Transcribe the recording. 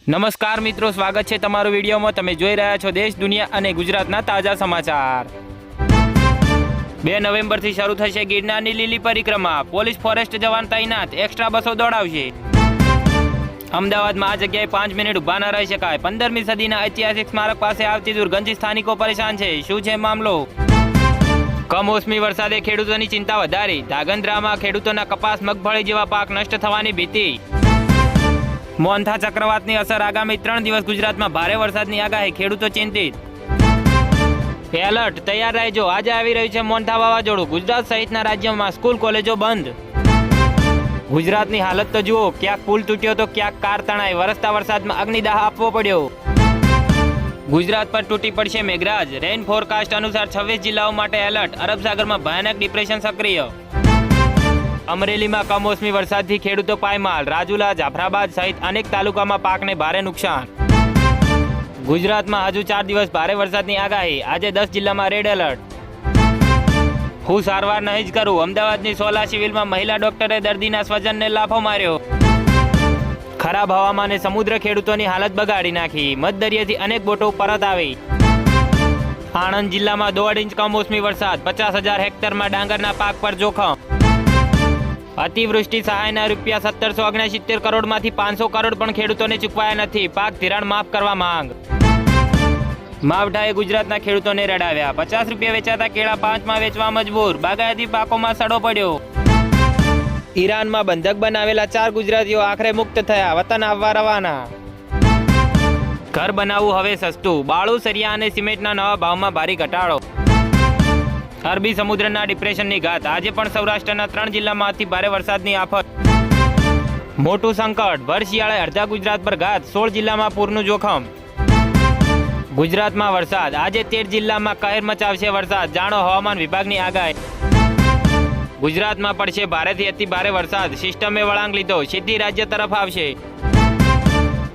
નમસ્કાર મિત્રો, સ્વાગત છે તમારું વિડીયોમાં। તમે જોઈ રહ્યા છો દેશ, દુનિયા અને ગુજરાતના તાજા સમાચાર। 2 નવેમ્બરથી શરૂ થશે ગિરનારની લીલી પરિક્રમા। પોલીસ ફોરેસ્ટ જવાન તૈનાત, એક્સ્ટ્રા બસો દોડાવશે। અમદાવાદમાં આ જગ્યાએ 5 મિનિટ ઊભા ન રહી શકાય। 15મી સદીના ઐતિહાસિક સ્મારક પાસે આવતી દુર્ગંધથી સ્થાનિકો પરેશાન છે। શું છે મામલો? કમોસમી વરસાદે ખેડૂતોની ચિંતા વધારી। ધાંગધ્રામાં ખેડૂતોના કપાસ, મગફળી જેવા પાક નષ્ટ થવાની ભીતિ। મોન્થા ચક્રવાતની અસર, આગામી 3 દિવસ ગુજરાતમાં ભારે વરસાદની આગાહી, ખેડૂતો ચિંતિત। એલર્ટ, તૈયાર રહેજો, આજે આવી રહ્યું છે મોન્થા વાવાઝોડું। ગુજરાત સહિતના રાજ્યોમાં સ્કૂલ કોલેજો બંધ। ગુજરાતની હાલત તો જુઓ, ક્યાંક પુલ તૂટ્યો તો ક્યાંક કાર તણાઈ। વરસતા વરસાદમાં અગ્નિદાહ આપવો પડ્યો। ગુજરાત પર તૂટી પડશે મેઘરાજ। રેઇન ફોરકાસ્ટ અનુસાર 26 જિલ્લાઓ માટે એલર્ટ। અરબ સાગરમાં ભયાનક ડિપ્રેશન સક્રિય। અમરેલીમાં કમોસમી વરસાદથી ખેડૂતો પાયમાલ। રાજુલા, જાફરાબાદ સહિત અનેક તાલુકામાં પાકને ભારે નુકસાન। ગુજરાતમાં હજુ 4 દિવસ ભારે વરસાદની આગાહી। આજે 10 જિલ્લામાં રેડ એલર્ટ। હું સારવાર નહીં જ કરું, અમદાવાદની સોલા સિવિલમાં મહિલા ડોક્ટરે દર્દીના સ્વજનને લાફો માર્યો। ખરાબ હવામાને સમુદ્ર ખેડૂતોની હાલત બગાડી નાખી। મધદરિયેથી અનેક બોટો પરત આવી। આણંદ જિલ્લામાં 1.5 ઇંચ કમોસમી વરસાદ। 50,000 હેક્ટરમાં ડાંગરના પાક પર જોખમ। અતિવૃષ્ટિ સહાયના રૂપિયા 1769 કરોડમાંથી 500 કરોડ પણ ખેડૂતોને ચૂકવાયા નથી। પાક ધિરાણ માફ કરવા માંગ। માવઠાએ ગુજરાતના ખેડૂતોને રડાવ્યા। 50 રૂપિયા વેચાતા કેળા 5માં વેચવા મજબૂર। બાગાયતી પાકોમાં સડો પડ્યો। ઈરાનમાં બંધક બનાવેલા 4 ગુજરાતીઓ આખરે મુક્ત થયા, વતન આવવા રવાના। ઘર બનાવવું હવે સસ્તું। બાળુ, સરિયા અને સિમેન્ટના નવા ભાવમાં ભારે ઘટાડો। અરબી સમુદ્રના ડિપ્રેશનની ઘાત, આજે પણ સૌરાષ્ટ્રના 3 જિલ્લામાં અતિ ભારે વરસાદની આફત। મોટું સંકટ, ભર શિયાળે અડધા ગુજરાત પર ઘાત। 16 જિલ્લામાં પૂરનું જોખમ। ગુજરાતમાં વરસાદ, આજે 13 જિલ્લામાં કહેર મચાવશે વરસાદ। જાણો હવામાન વિભાગની આગાહી। ગુજરાતમાં પડશે ભારેથી અતિ ભારે વરસાદ। સિસ્ટમે વળાંક લીધો, સીધી રાજ્ય તરફ આવશે।